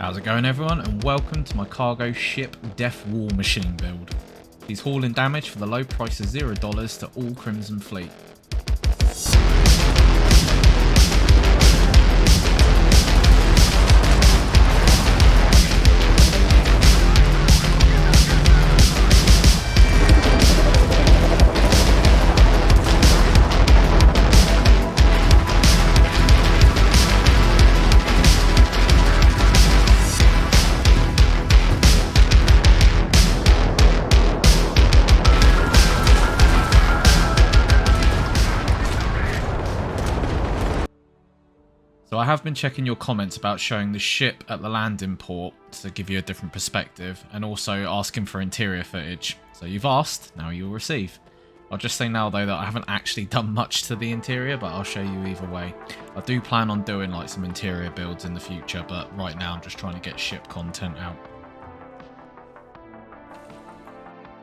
How's it going, everyone, and welcome to my cargo ship Death War machine build. He's hauling damage for the low price of $0 to all Crimson Fleet. So I have been checking your comments about showing the ship at the landing port to give you a different perspective, and also asking for interior footage. So you've asked, now you'll receive. I'll just say now though that I haven't actually done much to the interior, but I'll show you either way. I do plan on doing like some interior builds in the future, but right now I'm just trying to get ship content out.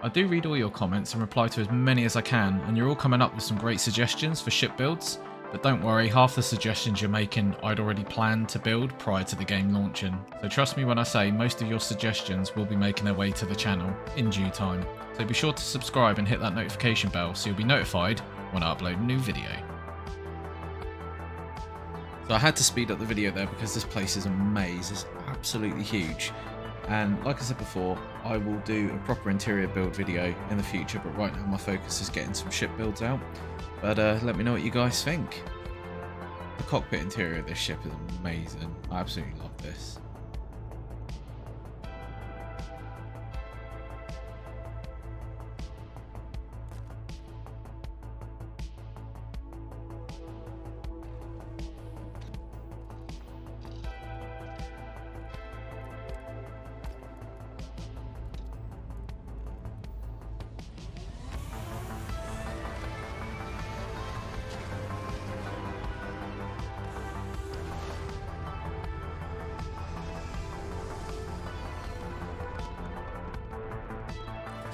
I do read all your comments and reply to as many as I can, and you're all coming up with some great suggestions for ship builds. But don't worry, half the suggestions you're making I'd already planned to build prior to the game launching. So trust me when I say most of your suggestions will be making their way to the channel in due time. So be sure to subscribe and hit that notification bell so you'll be notified when I upload a new video. So I had to speed up the video there because this place is a maze, it's absolutely huge. And like I said before, I will do a proper interior build video in the future, but right now my focus is getting some ship builds out. But let me know what you guys think. The cockpit interior of this ship is amazing. I absolutely love this.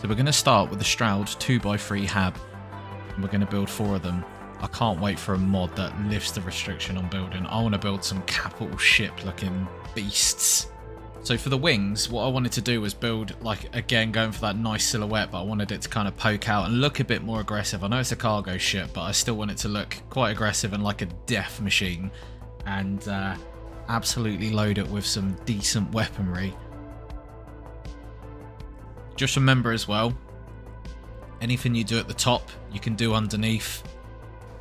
So we're going to start with the Stroud 2x3 hab, and we're going to build 4 of them. I can't wait for a mod that lifts the restriction on building. I want to build some capital ship looking beasts. So for the wings, what I wanted to do was build, like, again, going for that nice silhouette, but I wanted it to kind of poke out and look a bit more aggressive. I know it's a cargo ship, but I still want it to look quite aggressive and like a death machine, and absolutely load it with some decent weaponry. Just remember as well, anything you do at the top, you can do underneath,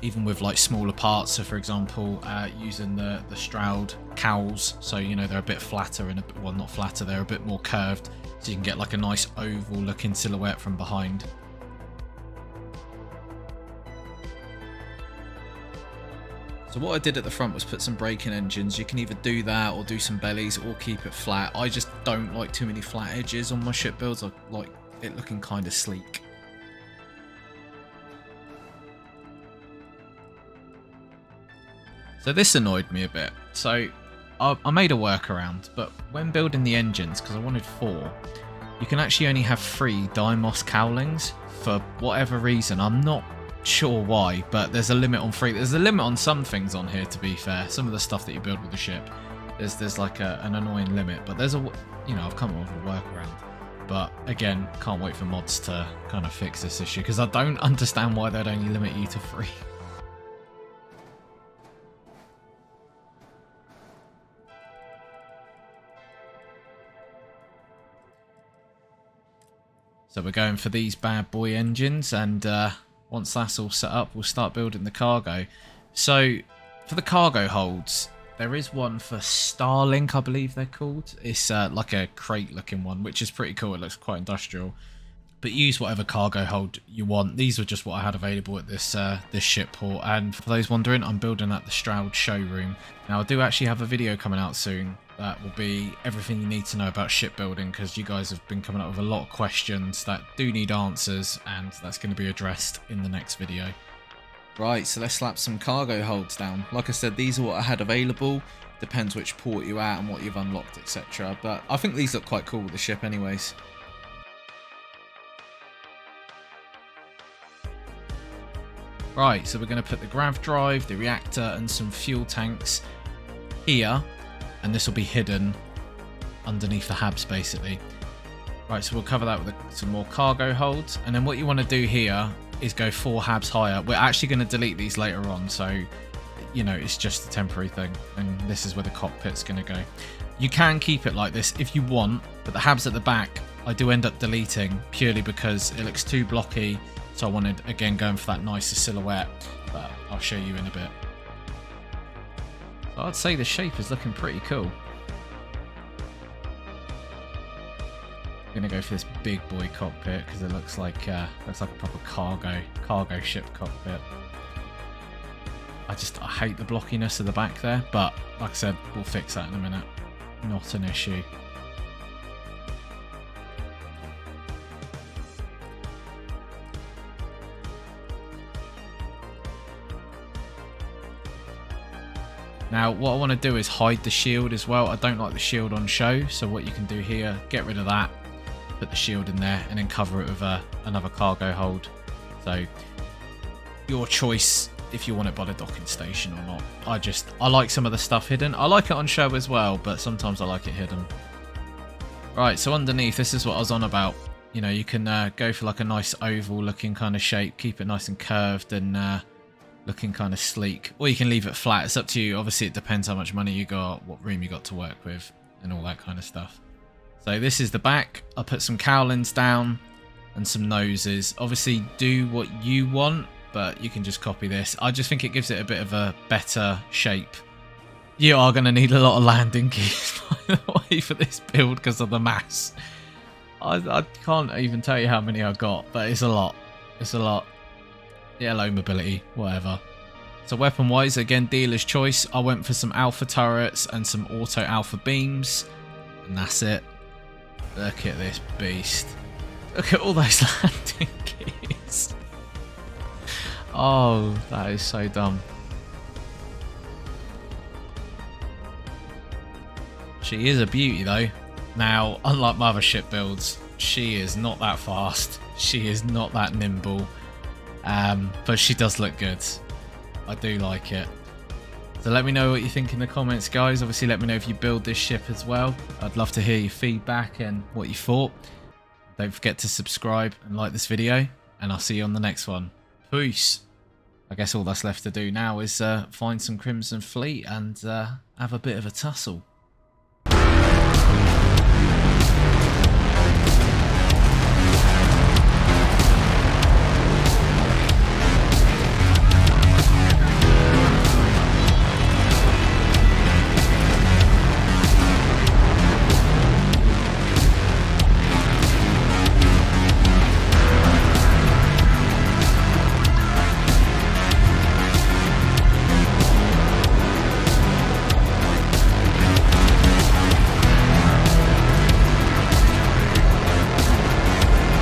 even with like smaller parts. So for example, using the Stroud cowls, so you know they're a bit flatter and a bit, well, not flatter, they're a bit more curved, so you can get like a nice oval looking silhouette from behind. So what I did at the front was put some braking engines. You can either do that or do some bellies or keep it flat. I just don't like too many flat edges on my ship builds. I like it looking kind of sleek. So this annoyed me a bit. So I made a workaround, but when building the engines, because I wanted 4, you can actually only have 3 Deimos cowlings for whatever reason. I'm not sure why, but there's a limit on 3. There's a limit on some things on here, to be fair. Some of the stuff that you build with the ship, there's like an annoying limit, but there's a, you know, I've come up with a workaround. But again, can't wait for mods to kind of fix this issue, because I don't understand why they'd only limit you to 3. So we're going for these bad boy engines, and once that's all set up, we'll start building the cargo. So for the cargo holds, there is one for Starlink, I believe they're called. It's like a crate looking one, which is pretty cool. It looks quite industrial. But use whatever cargo hold you want. These were just what I had available at this this ship port. And for those wondering, I'm building at the Stroud showroom. Now I do actually have a video coming out soon that will be everything you need to know about shipbuilding, because you guys have been coming up with a lot of questions that do need answers, and that's going to be addressed in the next video. Right, so let's slap some cargo holds down. Like I said, these are what I had available. Depends which port you're at and what you've unlocked, etc. But I think these look quite cool with the ship anyways. Right, so we're going to put the grav drive, the reactor and some fuel tanks here, and this will be hidden underneath the habs basically. Right, so we'll cover that with some more cargo holds, and then what you want to do here is go 4 habs higher. We're actually going to delete these later on, so you know it's just a temporary thing, and this is where the cockpit's going to go. You can keep it like this if you want, but the habs at the back I do end up deleting purely because it looks too blocky, so I wanted again going for that nicer silhouette, but I'll show you in a bit. So I'd say the shape is looking pretty cool. I'm gonna go for this big boy cockpit because it looks like a proper cargo ship cockpit. I hate the blockiness of the back there, but like I said, we'll fix that in a minute. Not an issue. Now what I want to do is hide the shield as well. I don't like the shield on show, so what you can do here, get rid of that, put the shield in there, and then cover it with another cargo hold. So your choice if you want it by the docking station or not. I like some of the stuff hidden. I like it on show as well, but sometimes I like it hidden. Right, so underneath, this is what I was on about. You know, you can go for like a nice oval looking kind of shape, keep it nice and curved and looking kind of sleek, or you can leave it flat. It's up to you. Obviously it depends how much money you got, what room you got to work with, and all that kind of stuff. So this is the back. I put some cowlings down and some noses. Obviously do what you want, but you can just copy this. I just think it gives it a bit of a better shape. You are going to need a lot of landing gears, by the way, for this build because of the mass. I can't even tell you how many I got, but it's a lot. It's a lot. Yeah, low mobility, whatever. So weapon-wise, again, dealer's choice. I went for some alpha turrets and some auto alpha beams, and that's it. Look at this beast. Look at all those landing gears. Oh, that is so dumb. She is a beauty though. Now, unlike my other ship builds, she is not that fast. She is not that nimble. But she does look good. I do like it. So let me know what you think in the comments, guys. Obviously, let me know if you build this ship as well. I'd love to hear your feedback and what you thought. Don't forget to subscribe and like this video, and I'll see you on the next one. Peace. I guess all that's left to do now is find some Crimson Fleet and have a bit of a tussle.